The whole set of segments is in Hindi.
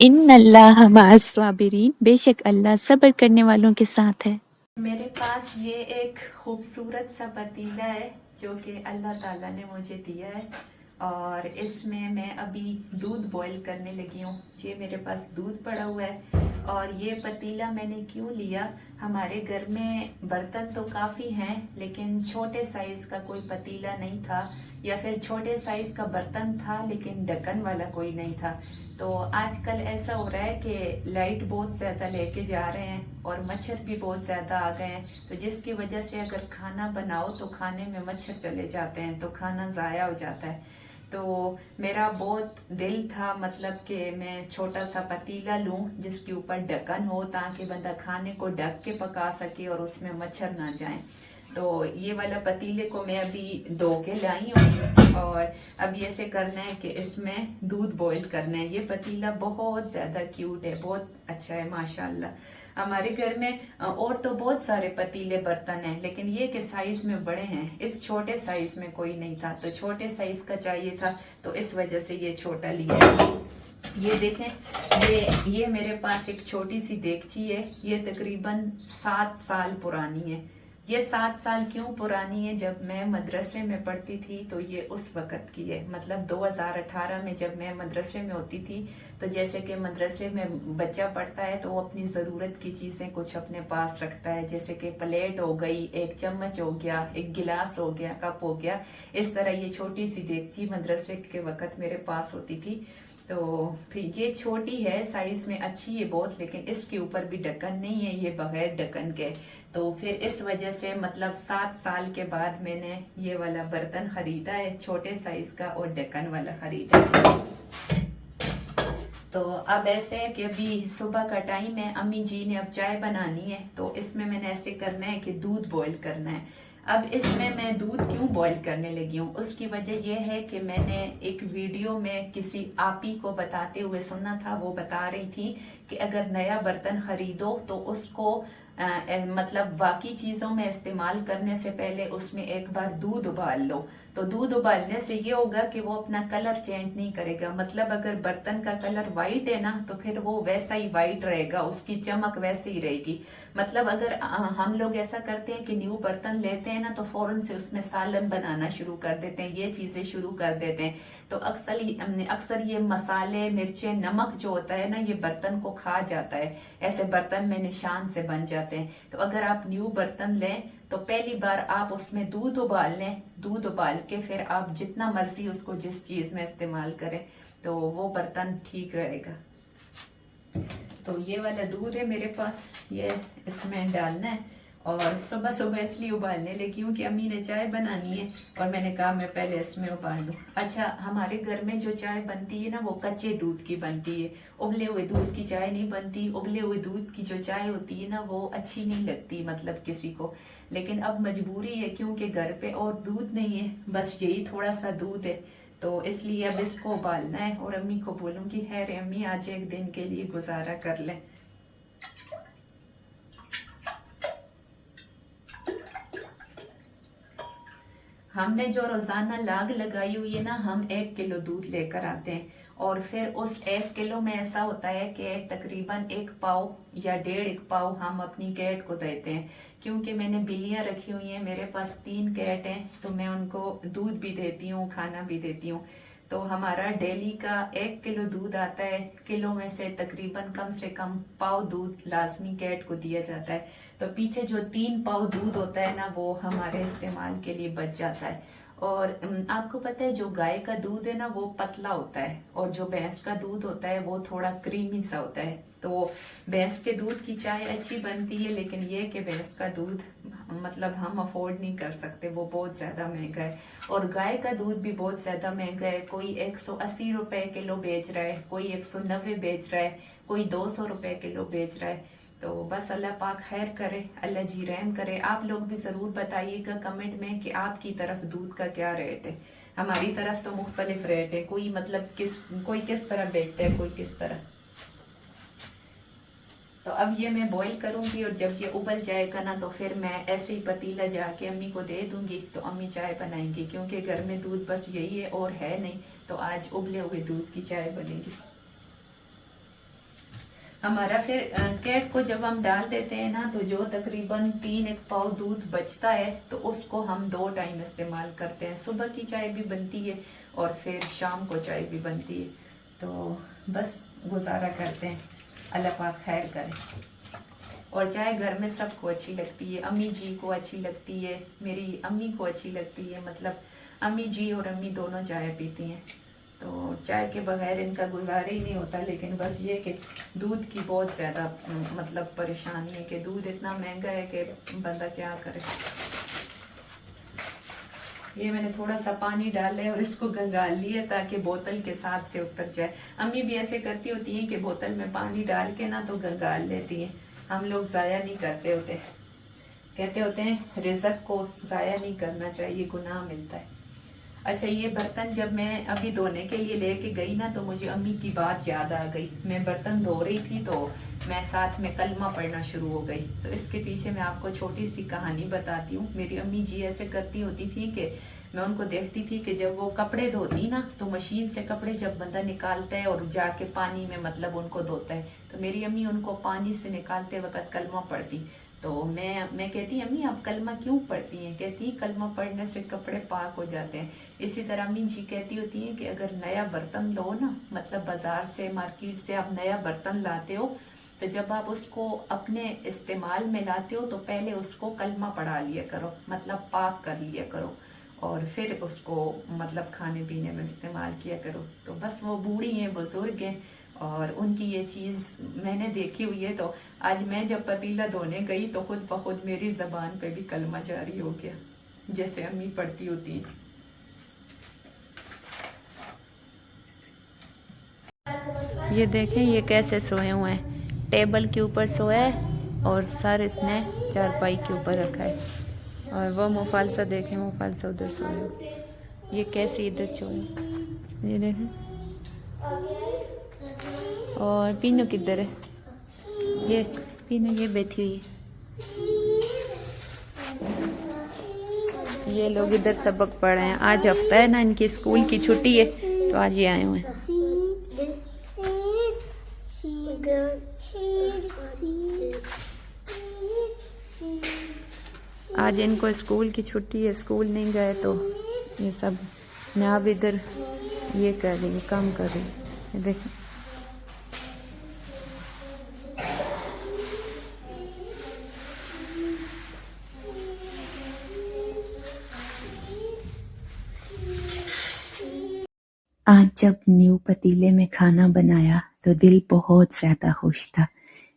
इन्नल्लाह मअस-साबिरीन, बेशक अल्लाह सब्र करने वालों के साथ है। मेरे पास ये एक खूबसूरत सा पतीला है जो कि अल्लाह ताला ने मुझे दिया है और इसमें मैं अभी दूध बॉईल करने लगी हूँ। ये मेरे पास दूध पड़ा हुआ है और ये पतीला मैंने क्यों लिया, हमारे घर में बर्तन तो काफ़ी हैं लेकिन छोटे साइज़ का कोई पतीला नहीं था, या फिर छोटे साइज़ का बर्तन था लेकिन ढक्कन वाला कोई नहीं था। तो आजकल ऐसा हो रहा है कि लाइट बहुत ज़्यादा लेके जा रहे हैं और मच्छर भी बहुत ज़्यादा आ गए हैं, तो जिसकी वजह से अगर खाना बनाओ तो खाने में मच्छर चले जाते हैं तो खाना ज़ाया हो जाता है। तो मेरा बहुत दिल था मतलब कि मैं छोटा सा पतीला लूं जिसके ऊपर ढक्कन हो ताकि बंदा खाने को ढक के पका सके और उसमें मच्छर ना जाए। तो ये वाला पतीले को मैं अभी धो के लाई हूँ और अब ये ऐसे करना है कि इसमें दूध बॉईल करना है। ये पतीला बहुत ज़्यादा क्यूट है, बहुत अच्छा है माशाल्लाह। हमारे घर में और तो बहुत सारे पतीले बर्तन हैं लेकिन ये के साइज में बड़े हैं, इस छोटे साइज में कोई नहीं था तो छोटे साइज का चाहिए था, तो इस वजह से ये छोटा लिया है। ये देखें, ये मेरे पास एक छोटी सी देगची है, ये तकरीबन 7 साल पुरानी है। ये 7 साल क्यों पुरानी है, जब मैं मदरसे में पढ़ती थी तो ये उस वक़्त की है, मतलब 2018 में जब मैं मदरसे में होती थी। तो जैसे कि मदरसे में बच्चा पढ़ता है तो वो अपनी ज़रूरत की चीज़ें कुछ अपने पास रखता है, जैसे कि प्लेट हो गई, एक चम्मच हो गया, एक गिलास हो गया, कप हो गया। इस तरह ये छोटी सी देगची मदरसे के वक़्त मेरे पास होती थी। तो फिर ये छोटी है, साइज में अच्छी है बहुत, लेकिन इसके ऊपर भी ढक्कन नहीं है, ये बगैर ढक्कन के। तो फिर इस वजह से मतलब 7 साल के बाद मैंने ये वाला बर्तन खरीदा है, छोटे साइज का, और ढक्कन वाला खरीदा है। तो अब ऐसे है कि अभी सुबह का टाइम है, अम्मी जी ने अब चाय बनानी है तो इसमें मैंने ऐसे करना है कि दूध बॉईल करना है। अब इसमें मैं दूध क्यों बॉईल करने लगी हूँ, उसकी वजह यह है कि मैंने एक वीडियो में किसी आपी को बताते हुए सुना था, वो बता रही थी कि अगर नया बर्तन खरीदो तो उसको मतलब बाकी चीज़ों में इस्तेमाल करने से पहले उसमें एक बार दूध उबाल लो। तो दूध उबालने से ये होगा कि वो अपना कलर चेंज नहीं करेगा, मतलब अगर बर्तन का कलर वाइट है ना तो फिर वो वैसा ही वाइट रहेगा, उसकी चमक वैसे ही रहेगी। मतलब अगर हम लोग ऐसा करते हैं कि न्यू बर्तन लेते हैं ना तो फौरन से उसमें सालन बनाना शुरू कर देते हैं, ये चीजें शुरू कर देते हैं, तो अक्सर ये मसाले, मिर्चें, नमक जो होता है ना ये बर्तन को खा जाता है, ऐसे बर्तन में निशान से बन जाते हैं। तो अगर आप न्यू बर्तन लें तो पहली बार आप उसमें दूध उबाल लें, दूध उबाल के फिर आप जितना मर्जी उसको जिस चीज में इस्तेमाल करें तो वो बर्तन ठीक रहेगा। तो ये वाला दूध है मेरे पास, ये इसमें डालना है और सुबह सुबह इसलिए उबालने लगी हूँ कि अम्मी ने चाय बनानी है और मैंने कहा मैं पहले इसमें उबाल दूँ। अच्छा, हमारे घर में जो चाय बनती है ना वो कच्चे दूध की बनती है, उबले हुए दूध की चाय नहीं बनती। उबले हुए दूध की जो चाय होती है ना वो अच्छी नहीं लगती मतलब किसी को, लेकिन अब मजबूरी है क्योंकि घर पे और दूध नहीं है, बस यही थोड़ा सा दूध है, तो इसलिए अब इसको उबालना है और अम्मी को बोलूँगी है रे अम्मी आज एक दिन के लिए गुजारा कर लें। हमने जो रोजाना लाग लगाई हुई है ना, हम 1 किलो दूध लेकर आते हैं और फिर उस 1 किलो में ऐसा होता है कि तकरीबन 1 पाव या 1.5 पाव हम अपनी कैट को देते हैं, क्योंकि मैंने बिल्लियां रखी हुई हैं, मेरे पास 3 कैट हैं, तो मैं उनको दूध भी देती हूँ, खाना भी देती हूँ। तो हमारा डेली का 1 किलो दूध आता है, किलो में से तकरीबन कम से कम पाव दूध लाजमी कैट को दिया जाता है। तो पीछे जो 3 पाव दूध होता है ना वो हमारे इस्तेमाल के लिए बच जाता है। और आपको पता है जो गाय का दूध है ना वो पतला होता है और जो भैंस का दूध होता है वो थोड़ा क्रीमी सा होता है। तो भैंस के दूध की चाय अच्छी बनती है, लेकिन ये कि भैंस का दूध मतलब हम अफोर्ड नहीं कर सकते, वो बहुत ज्यादा महंगा है। और गाय का दूध भी बहुत ज्यादा महंगा है, कोई 180 रुपए किलो बेच रहा है, कोई 190 बेच रहा है, कोई 200 रुपए किलो बेच रहा है। तो बस अल्लाह पाक खैर करे, अल्लाह जी रहम करे। आप लोग भी ज़रूर बताइएगा कमेंट में कि आपकी तरफ दूध का क्या रेट है। हमारी तरफ तो मुख्तलिफ रेट है, कोई मतलब कोई किस तरह बेचता है, कोई किस तरह। तो अब ये मैं बॉईल करूंगी और जब ये उबल जाएगा ना तो फिर मैं ऐसे ही पतीला जाके अम्मी को दे दूंगी तो अम्मी चाय बनाएंगी, क्योंकि घर में दूध बस यही है और है नहीं, तो आज उबले हुए दूध की चाय बनेगी। हमारा फिर कैट को जब हम डाल देते हैं ना, तो जो तकरीबन 1 पाव दूध बचता है तो उसको हम 2 टाइम इस्तेमाल करते हैं। सुबह की चाय भी बनती है और फिर शाम को चाय भी बनती है। तो बस गुजारा करते हैं, अल्लाह पाक खैर करे। और चाय घर में सबको अच्छी लगती है, अम्मी जी को अच्छी लगती है, मेरी अम्मी को अच्छी लगती है, मतलब अम्मी जी और अम्मी दोनों चाय पीती हैं। तो चाय के बगैर इनका गुजारा ही नहीं होता। लेकिन बस ये कि दूध की बहुत ज़्यादा मतलब परेशानी है कि दूध इतना महंगा है कि बंदा क्या करे। ये मैंने थोड़ा सा पानी डाला है और इसको गंगाल लिया ताकि बोतल के साथ से उतर जाए। अम्मी भी ऐसे करती होती हैं कि बोतल में पानी डाल के ना तो गंगाल लेती हैं। हम लोग ज़ाया नहीं करते होते, कहते होते हैं रिज़्क को ज़ाया नहीं करना चाहिए, गुनाह मिलता है। अच्छा, ये बर्तन जब मैं अभी धोने के लिए लेके गई ना, तो मुझे अम्मी की बात याद आ गई। मैं बर्तन धो रही थी तो मैं साथ में कलमा पढ़ना शुरू हो गई। तो इसके पीछे मैं आपको छोटी सी कहानी बताती हूँ। मेरी अम्मी जी ऐसे करती होती थी कि मैं उनको देखती थी कि जब वो कपड़े धोती ना, तो मशीन से कपड़े जब बंदा निकालता है और जाके पानी में मतलब उनको धोता है, तो मेरी अम्मी उनको पानी से निकालते वक्त कलमा पढ़ती। तो मैं कहती अम्मी आप कलमा क्यों पढ़ती हैं? कहती कलमा पढ़ने से कपड़े पाक हो जाते हैं। इसी तरह अम्मी जी कहती होती हैं कि अगर नया बर्तन लो ना, मतलब बाजार से मार्केट से आप नया बर्तन लाते हो, तो जब आप उसको अपने इस्तेमाल में लाते हो तो पहले उसको कलमा पढ़ा लिया करो, मतलब पाक कर लिया करो, और फिर उसको मतलब खाने पीने में इस्तेमाल किया करो। तो बस वो बूढ़ी हैं, बुजुर्ग हैं, और उनकी ये चीज़ मैंने देखी हुई है। तो आज मैं जब पतीला धोने गई तो खुद ब खुद मेरी ज़बान पे भी कलमा जारी हो गया, जैसे अम्मी पढ़ती होती है। ये देखें ये कैसे सोए हुए हैं, टेबल के ऊपर सोए है और सर इसने चारपाई के ऊपर रखा है। और वो मुफालसा देखें, मुफालसा उधर सोए हुए, ये कैसे इधर सोए, ये देखें। और पीनू किधर है? ये पीनू ये बैठी हुई है। ये लोग इधर सबक पढ़ रहे हैं। आज हफ्ता है ना, इनकी स्कूल की छुट्टी है, तो आज ये आए हुए हैं। आज इनको स्कूल की छुट्टी है, स्कूल नहीं गए, तो ये सब नाब इधर ये कर रही है, काम कर रही है। देखो आज जब न्यू पतीले में खाना बनाया तो दिल बहुत ज़्यादा खुश था।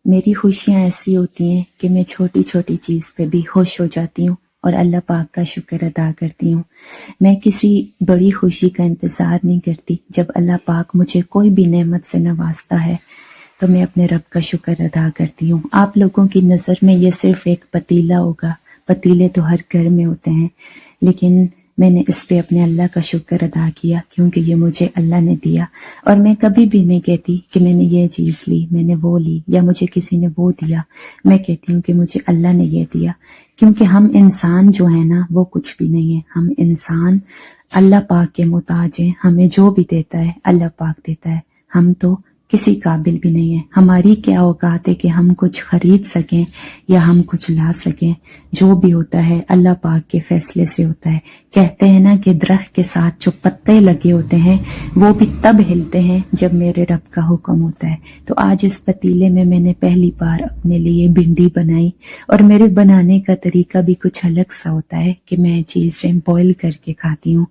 मेरी खुशियाँ ऐसी होती हैं कि मैं छोटी छोटी चीज़ पे भी खुश हो जाती हूँ और अल्लाह पाक का शुक्र अदा करती हूँ। मैं किसी बड़ी खुशी का इंतज़ार नहीं करती। जब अल्लाह पाक मुझे कोई भी नेमत से नवाजता है तो मैं अपने रब का शुक्र अदा करती हूँ। आप लोगों की नज़र में ये सिर्फ एक पतीला होगा, पतीले तो हर घर में होते हैं, लेकिन मैंने इस पे अपने अल्लाह का शुक्र अदा किया क्योंकि ये मुझे अल्लाह ने दिया। और मैं कभी भी नहीं कहती कि मैंने ये चीज़ ली, मैंने वो ली, या मुझे किसी ने वो दिया। मैं कहती हूँ कि मुझे अल्लाह ने ये दिया, क्योंकि हम इंसान जो है ना वो कुछ भी नहीं है। हम इंसान अल्लाह पाक के मोहताज हैं। हमें जो भी देता है अल्लाह पाक देता है, हम तो किसी काबिल भी नहीं है। हमारी क्या औकात है कि हम कुछ खरीद सकें या हम कुछ ला सकें। जो भी होता है अल्लाह पाक के फैसले से होता है। कहते हैं ना कि दरख्त के साथ जो पत्ते लगे होते हैं वो भी तब हिलते हैं जब मेरे रब का हुक्म होता है। तो आज इस पतीले में मैंने पहली बार अपने लिए भिंडी बनाई, और मेरे बनाने का तरीका भी कुछ अलग सा होता है कि मैं चीज़ें बॉईल करके खाती हूँ,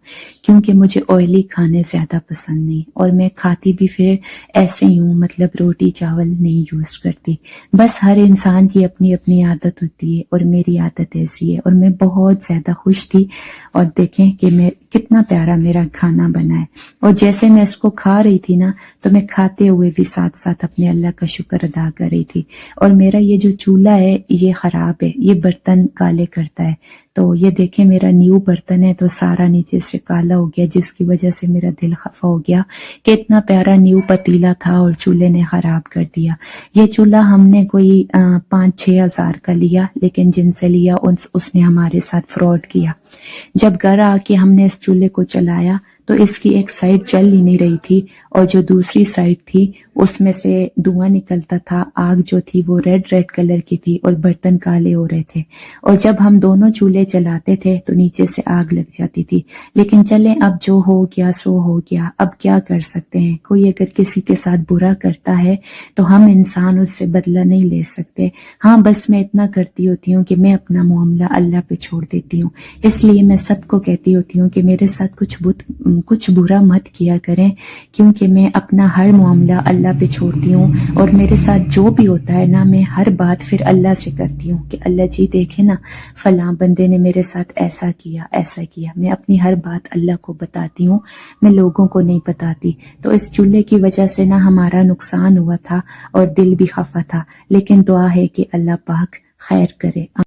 क्योंकि मुझे ऑयली खाने ज़्यादा पसंद नहीं, और मैं खाती भी फिर ऐसे यूं, मतलब रोटी चावल नहीं यूज करती। बस हर इंसान की अपनी अपनी आदत होती है और मेरी आदत ऐसी है। और मैं बहुत ज्यादा खुश थी, और देखें कि मैं कितना प्यारा मेरा खाना बना है। और जैसे मैं इसको खा रही थी ना, तो मैं खाते हुए भी साथ साथ अपने अल्लाह का शुक्र अदा कर रही थी। और मेरा ये जो चूल्हा है ये खराब है, ये बर्तन काले करता है। तो ये देखें मेरा न्यू बर्तन है तो सारा नीचे से काला हो गया, जिसकी वजह से मेरा दिल खफा हो गया कि इतना प्यारा न्यू पतीला था और चूल्हे ने खराब कर दिया। ये चूल्हा हमने कोई 5-6 हज़ार का लिया, लेकिन जिनसे लिया उसने हमारे साथ फ्रॉड किया। जब घर आके हमने इस चूल्हे को चलाया तो इसकी एक साइड जल ही नहीं रही थी और जो दूसरी साइड थी उसमें से धुआं निकलता था। आग जो थी वो रेड रेड कलर की थी और बर्तन काले हो रहे थे। और जब हम दोनों चूल्हे जलाते थे तो नीचे से आग लग जाती थी। लेकिन चले, अब जो हो गया सो हो गया, अब क्या कर सकते हैं। कोई अगर किसी के साथ बुरा करता है तो हम इंसान उससे बदला नहीं ले सकते। हाँ, बस मैं इतना करती होती हूँ कि मैं अपना मामला अल्लाह पे छोड़ देती हूँ। इसलिए मैं सबको कहती होती हूँ कि मेरे साथ कुछ बुरा मत किया करें, क्योंकि मैं अपना हर मामला अल्लाह पे छोड़ती हूँ। और मेरे साथ जो भी होता है ना, मैं हर बात फिर अल्लाह से करती हूँ कि अल्लाह जी देखे ना, फलां बंदे ने मेरे साथ ऐसा किया ऐसा किया। मैं अपनी हर बात अल्लाह को बताती हूँ, मैं लोगों को नहीं बताती। तो इस चूल्हे की वजह से ना हमारा नुकसान हुआ था और दिल भी खफा था, लेकिन दुआ है कि अल्लाह पाक खैर करे।